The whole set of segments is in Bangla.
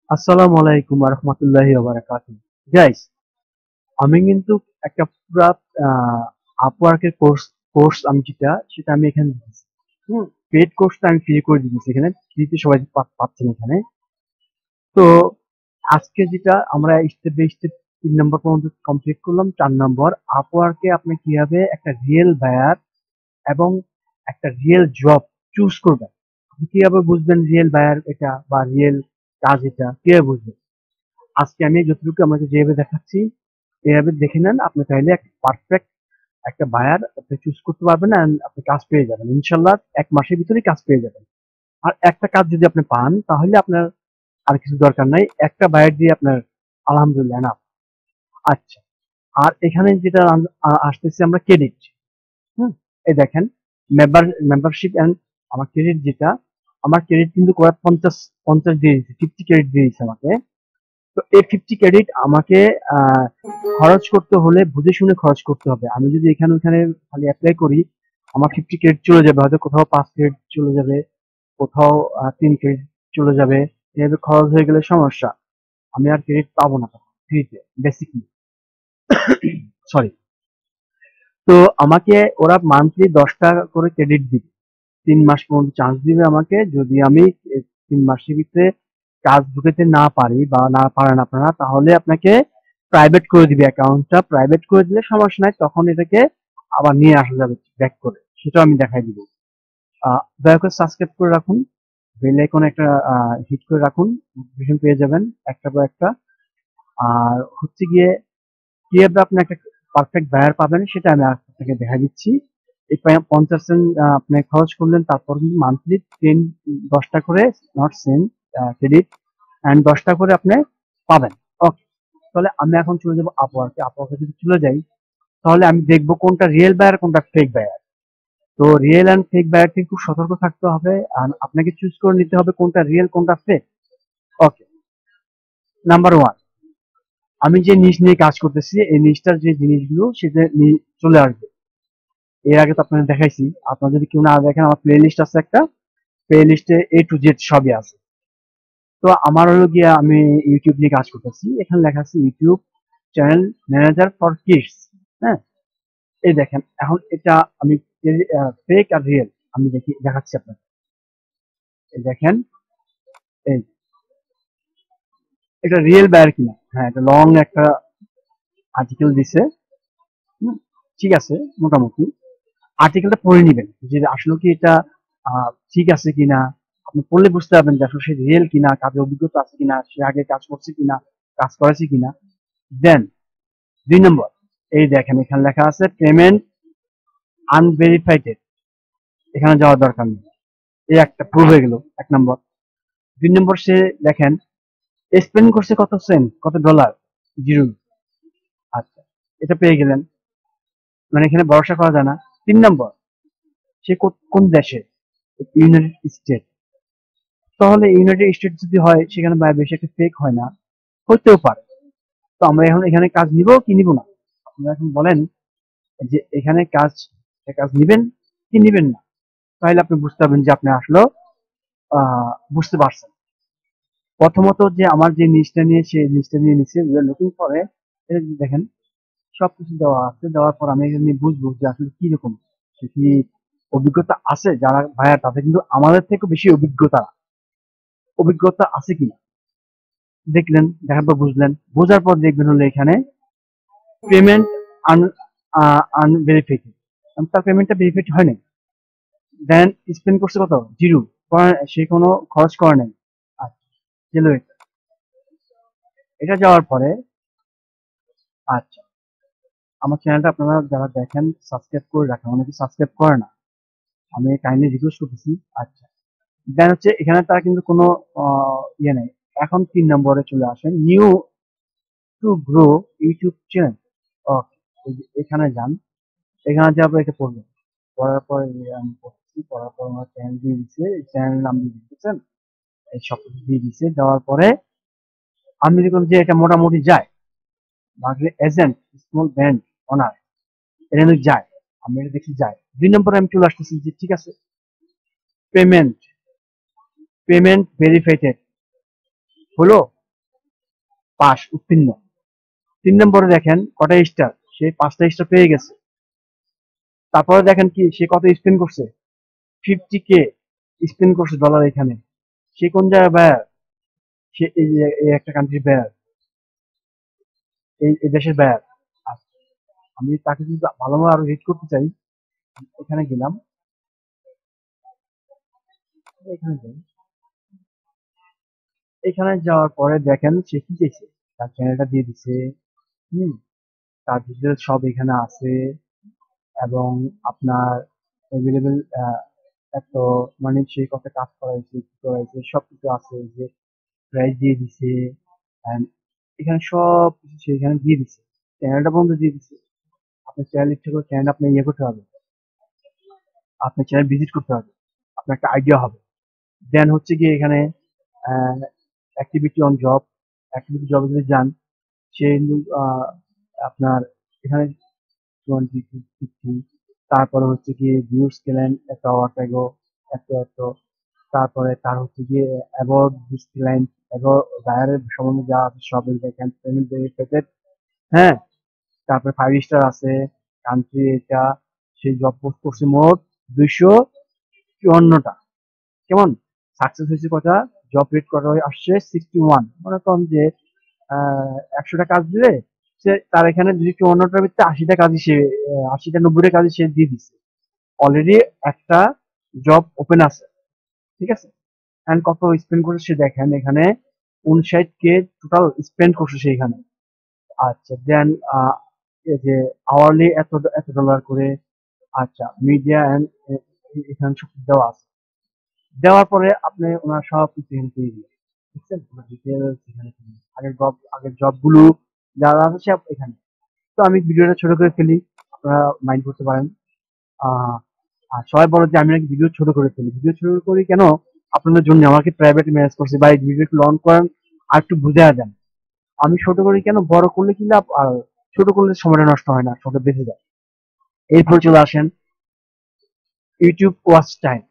আসসালামু আলাইকুম ওয়া রাহমাতুল্লাহি ওয়া বারাকাতুহু। গাইস, আমি কিন্তু একটা পুরা আপওয়ার্কের কোর্স আমি সেটা আমি এখানে দিতেছি। পেইড কোর্সটা আমি ফ্রি করে দিতেছি এখানে। ফ্রিতে সবাই পাচ্ছেন এখানে। তো আজকে যেটা আমরা স্টেপ বাই স্টেপ ৩ নম্বর পর্যন্ত কমপ্লিট করলাম। ৪ নম্বর আপওয়ার্কে আপনি কিভাবে একটা রিয়েল বায়ার এবং একটা রিয়েল জব চুজ করবেন। আপনি কিভাবে বুঝবেন রিয়েল বায়ার এটা বা রিয়েল কাজ এটা কিভাবে বুঝবেন? আজকে আমি যতটুকু আমাকে যেভাবে দেখাচ্ছি এভাবে দেখে নেন, আপনি তাইলে একটা পারফেক্ট একটা বায়ার আপনি চুজ করতে পারবেন and আপনি কাজ পেয়ে যাবেন ইনশাল্লাহ। ১ মাসের ভিতরেই কাজ পেয়ে যাবেন। আর একটা কাজ যদি আপনি পান তাহলে আপনার আর কিছু দরকার নাই, একটা বায়ার দিয়ে আপনার আলহামদুলিল্লাহ না। আচ্ছা, আর এখানে যেটা আসতেছে আমরা ক্রেডিট। হুম, এই দেখেন, মেম্বারশিপ এন্ড আমার ক্রেডিট যেটা, আমার ক্রেডিট কিন্তু করার ৫০ দিয়ে দিচ্ছে, 50 ক্রেডিট দিয়ে দিচ্ছে আমাকে। তো এই 50 ক্রেডিট আমাকে আহ, খরচ করতে হলে বুঝে শুনে খরচ করতে হবে। আমি যদি এখানে ওখানে খালি অ্যাপ্লাই করি, আমার 50 ক্রেডিট চলে যাবে, হয়তো কোথাও 5 ক্রেডিট চলে যাবে, কোথাও 3 ক্রেডিট চলে যাবে। এভাবে খরচ হয়ে গেলে সমস্যা, আমি আর ক্রেডিট পাবো না ফ্রিতে বেসিকলি। সরি। তো আমাকে ওরা মান্থলি 10 টাকা করে ক্রেডিট দিবে, ৩ মাস পর্যন্ত চান্স দিবে আমাকে। যদি আমি ৩ মাসের ভিতরে কাজ ঢুকাতে না পারি বা না পারেন আপনারা, তাহলে আপনাকে প্রাইভেট করে দিবে। অ্যাকাউন্টটা প্রাইভেট করে দিলে সমস্যা নাই, তখন এটাকে আবার নিয়ে আসা যাবে ব্যাক করে, সেটাও আমি দেখাই দিব। দয়া করে সাবস্ক্রাইব করে রাখুন, বেল আইকনে একটা হিট করে রাখুন, নোটিফিকেশন পেয়ে যাবেন একটা পর একটা। আর হচ্ছে গিয়ে কিভাবে আপনি একটা পারফেক্ট বায়ার পাবেন সেটা আমি আপনাকে দেখা দিচ্ছি। এই ৫০ আপনি খরচ করলেন, তারপর কিন্তু মান্থলি ১০টা করে নট সেম ক্রেডিট অ্যান্ড ১০টা করে আপনি পাবেন। ওকে, তাহলে আমি এখন চলে যাবো আপওয়ার্কে। আপওয়ার্কে যদি চলে যাই, তাহলে আমি দেখবো কোনটা রিয়েল বায়ার কোনটা ফেক বায়ার। তো রিয়েল অ্যান্ড ফেক বায়ার থেকে খুব সতর্ক থাকতে হবে, আর আপনাকে চুজ করে নিতে হবে কোনটা রিয়েল কোনটা ফেক। ওকে, নাম্বার ওয়ান, আমি যে নিশ নিয়ে কাজ করতেছি এই নিশটার যে জিনিসগুলো সেটা চলে আসবে। এর আগে তো আপনাদের দেখাইছি, আপনারা যদি কেউ না দেখেন, আমার প্লে লিস্ট আছে একটা, প্লে লিস্টে A to Z সবই আছে। তো আমার হলো গিয়ে আমি ইউটিউব নিয়ে কাজ করতেছি, এখানে লেখা আছে YouTube channel manager for kids. হ্যাঁ, এই দেখেন, এখন এটা আমি ফেক আর রিয়েল আমি দেখাচ্ছি আপনাকে। এই দেখেন, এই এটা রিয়েল বায়ার কিনা। হ্যাঁ, এটা লং একটা আর্টিকেল দিছে। হুম, ঠিক আছে, মোটামুটি আর্টিকেলটা পড়ে নিবেন যে আসলে কি এটা ঠিক আছে কিনা। আপনি পড়লে বুঝতে পারবেন যে আসলে সে রিয়েল কিনা, কাজের অভিজ্ঞতা আছে কিনা, সে আগে কাজ করছে কিনা, কাজ করেছে কিনা। দেন ২ নম্বর, এই দেখেন এখানে লেখা আছে পেমেন্ট আনভেরিফাইড, এখানে যাওয়ার দরকার নেই, এই একটা প্রুভ হয়ে গেল ১ নম্বর। ২ নম্বর, সে দেখেন স্পেন্ড করছে কত সেন্ট, কত ডলার, 0। আচ্ছা, এটা পেয়ে গেলেন, মানে এখানে ভরসা করা যায় না। ৩ নম্বর, সে কোন দেশে, ইউনাইটেড স্টেট। তাহলে ইউনাইটেড স্টেট যদি হয় সেখানে বেশি একটা ফেক হয় না, হইতেও পারে। তো আমরা এখন এখানে কাজ নিব কি নিব না, আপনারা এখন বলেন যে এখানে কাজ নিবেন কি নিবেন না। তাহলে আপনি বুঝতে পারবেন যে আপনি আসলে বুঝতে পারছেন। প্রথমত যে আমার যে নিচটা নিয়ে সে নিচটা নিয়ে নিচ্ছে লুকিং ফরে, এটা দেখেন সবকিছু দেওয়া আছে। দেওয়ার পর আমি এখানে বুঝবো যে আসলে কি রকম, সে কি অভিজ্ঞতা আছে। যারা ভাইয়া তাদের কিন্তু আমাদের থেকে বেশি অভিজ্ঞতা আছে কিনা দেখলেন, দেখার পর বুঝলেন, বোঝার পর দেখবেন হলো এখানে পেমেন্ট আনভেরিফাইড, তার পেমেন্টটা ভেরিফাইড হয় নাই। দেন স্পেন্ড করছে কত, 0, সে কোনো খরচ করে নাই। আচ্ছা, গেল এটা। এটা যাওয়ার পরে, আচ্ছা, আমার চ্যানেলটা আপনারা যারা দেখেন সাবস্ক্রাইব করে রাখেন, অনেকে সাবস্ক্রাইব করে না, আমি কাইন্ডলি রিকোয়েস্ট করতেছি। আচ্ছা, দেন হচ্ছে এখানে তারা কিন্তু কোনো ইয়ে নেই। এখন ৩ নম্বরে চলে আসেন, new to grow YouTube channel. Okay, এখানে যান, এখানে যাবো, এটা পড়বেন। পড়ার পর আমি পড়তেছি, পড়ার পর আমার চ্যানেল দিয়ে দিচ্ছে, চ্যানেল নাম দিয়ে দিচ্ছেন, এই সব কিছু দিয়ে দিচ্ছে। দেওয়ার পরে আমি দেখলাম যে এটা মোটামুটি যায়, মার্কেট এজেন্ট, স্মল ব্র্যান্ড ওনার, এটা কিন্তু যায়। আমি এটা দেখি যায়। ২ নম্বরে আমি চলে আসতেছি যে ঠিক আছে, পেমেন্ট পেমেন্ট ভেরিফাইড, হলো পাস, উত্তীর্ণ। 3 নম্বরে দেখেন কটা স্টার, সে 5টা স্টার পেয়ে গেছে। তারপরে দেখেন কি সে কত স্পেন্ড করছে, 50K স্পেন্ড করছে ডলার এখানে। সে কোন জায়গায় ব্যয়, সে এই একটা কান্ট্রি ব্যয়, এই দেশের ব্যয়। আমি তাকে যদি ভালোভাবে আরো রিড করতে চাই, এখানে গেলাম, এখানে যাই, এখানে যাওয়ার পরে দেখেন সে কি চাইছে, তার চ্যানেলটা দিয়ে দিছে। হুম, তার ডিটেলস সব এখানে আছে, এবং আপনার এভেলেবেল এত মানে সে কত কাজ করাইছে কি করাইছে সবকিছু আছে, যে প্রাইস দিয়ে দিছে, and এখানে সব কিছু সে এখানে দিয়ে দিছে, চ্যানেলটা বন্ধ দিয়ে দিছে। আপনার চ্যানেল ইচ্ছে করে চ্যানেল আপনি ইয়ে করতে হবে, আপনার চ্যানেল ভিজিট করতে হবে, আপনার একটা আইডিয়া হবে। দেন হচ্ছে গিয়ে এখানে অ্যাক্টিভিটি অন জব, অ্যাক্টিভিটি জবে যদি যান, সে কিন্তু আপনার এখানে 20 50, তারপরে হচ্ছে গিয়ে ভিউজ পেলেন একটা ওয়ার্কাইগো এত এত, তারপরে তার হচ্ছে গিয়ে অ্যাবাউট দিস ক্লায়েন্ট, অ্যাবাউট বায়ারের সম্বন্ধে যা আছে সব দেখেন, পেমেন্ট ভেরিফাইড। হ্যাঁ, তারপরে 5 স্টার আছে, কান্ট্রি এটা, সেই জব পোস্ট করছে মোট 254টা। কেমন সাকসেস হয়েছে কটা, জব রেট কটা আসছে 61। মনে করেন যে 100টা কাজ দিলে সে তার এখানে 254টার ভিতরে 80টা কাজই সে 80টা 90টা কাজই সে দিয়ে দিচ্ছে। অলরেডি একটা জব ওপেন আছে, ঠিক আছে। এন্ড কত স্পেন্ড করছে সে দেখেন এখানে, 59K টোটাল স্পেন্ড করছে সে এখানে। আচ্ছা দেন এই যে আওয়ারলি এত এত ডলার করে। আচ্ছা মিডিয়া এন্ড এখানে সব দেওয়া আছে। দেওয়ার পরে আপনি ওনার সব কিছু এখানে পেয়ে দিবেন, বুঝছেন, ওনার ডিটেলস এখানে পেয়ে যাবেন। আগের জব গুলো যারা আছে সব এখানে। তো আমি ভিডিওটা ছোট করে ফেলি, আপনারা মাইন্ড করতে পারেন। আহ আর সবাই বলে যে আমি নাকি ভিডিও ছোট করে ফেলি, ভিডিও ছোট করি কেন, আপনাদের জন্য আমাকে প্রাইভেট মেসেজ করছে ভাই ভিডিও একটু লং করেন আর একটু বুঝাইয়া দেন। আমি ছোট করি কেন, বড় করলে কি লাভ, আর ছোট করলে সময়টা নষ্ট হয় না, ছোট বেঁচে যায়। এরপর চলে আসেন ইউটিউব ওয়াচ টাইম,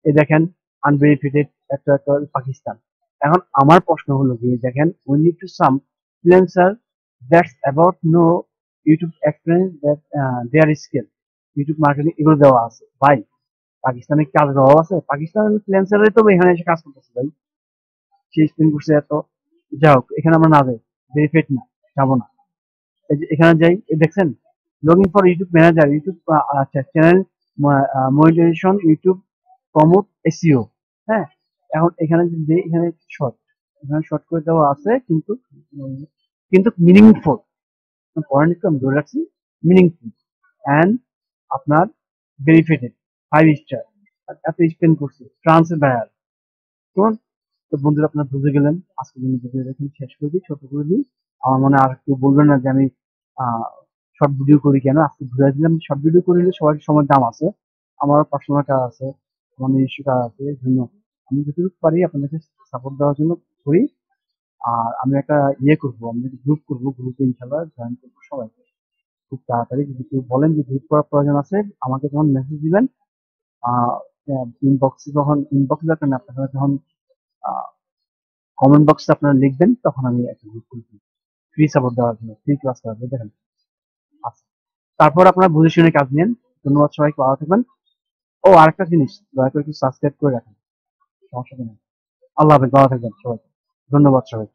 এই দেখেন আনভেরিফাইড একটা একটা পাকিস্তান। এখন আমার প্রশ্ন হলো যে দেখেন we need to some freelancer that's about no YouTube experience that their skill, YouTube marketing এগুলো দেওয়া আছে ভাই। পাকিস্তানে কাজের অভাব আছে, পাকিস্তানের ফ্রিল্যান্সাররাই তো এখানে এসে কাজ করতেছে ভাই। সে স্পেন্ড করছে এত, যাই হোক এখানে আমরা না যাই, ভেরিফাইড না, যাবো না। এই যে এখানে যাই, এই দেখছেন logging for YouTube manager, YouTube আচ্ছা channel monetization, YouTube promote SEO. হ্যাঁ, এখন এখানে যদি এখানে শর্ট, এখানে শর্ট করে দেওয়া আছে, কিন্তু কিন্তু মিনিংফুল, পয়েন্ট একটু আমি ধরে রাখছি, মিনিংফুল অ্যান্ড আপনার ভেরিফাইড 5 স্টার, এত স্পেন্ড করছে ফ্রান্সের বায়ার। কেমন, তো বন্ধুরা আপনারা বুঝে গেলেন। আজকের জন্য ভিডিওটা এখানে শেষ করে দিই, ছোট করে দিই। আমার মনে হয় আর কেউ বলবেন না যে আমি শর্ট ভিডিও করি কেন, আজকে বুঝাই দিলাম শর্ট ভিডিও করলে সবার সময় দাম আছে, আমার পার্সোনাল কাজ আছে, আমার নিজস্ব কাজ আছে, এই জন্য আমি যতটুকু পারি আপনাদেরকে সাপোর্ট দেওয়ার জন্য করি। আর আমি একটা ইয়ে করবো, আমি একটা গ্রুপ করবো, গ্রুপে ইনশাল্লাহ জয়েন করবো সবাইকে খুব তাড়াতাড়ি। যদি কেউ বলেন যে গ্রুপ করার প্রয়োজন আছে, আমাকে যখন মেসেজ দিবেন ইনবক্সে, যখন ইনবক্সে দেখেন আপনারা যখন কমেন্ট বক্সে আপনারা লিখবেন, তখন আমি একটা গ্রুপ খুলছি ফ্রি সাপোর্ট দেওয়ার জন্য, ফ্রি ক্লাস করার জন্য। দেখেন আচ্ছা, তারপর আপনারা বুঝে শুনে কাজ নেন। ধন্যবাদ সবাইকে, ভালো থাকবেন। ও আরেকটা জিনিস, দয়া করে একটু সাবস্ক্রাইব করে রাখেন, সমস্যা নেই। আল্লাহ হাফেজ, ভালো থাকবেন সবাই, ধন্যবাদ সবাই।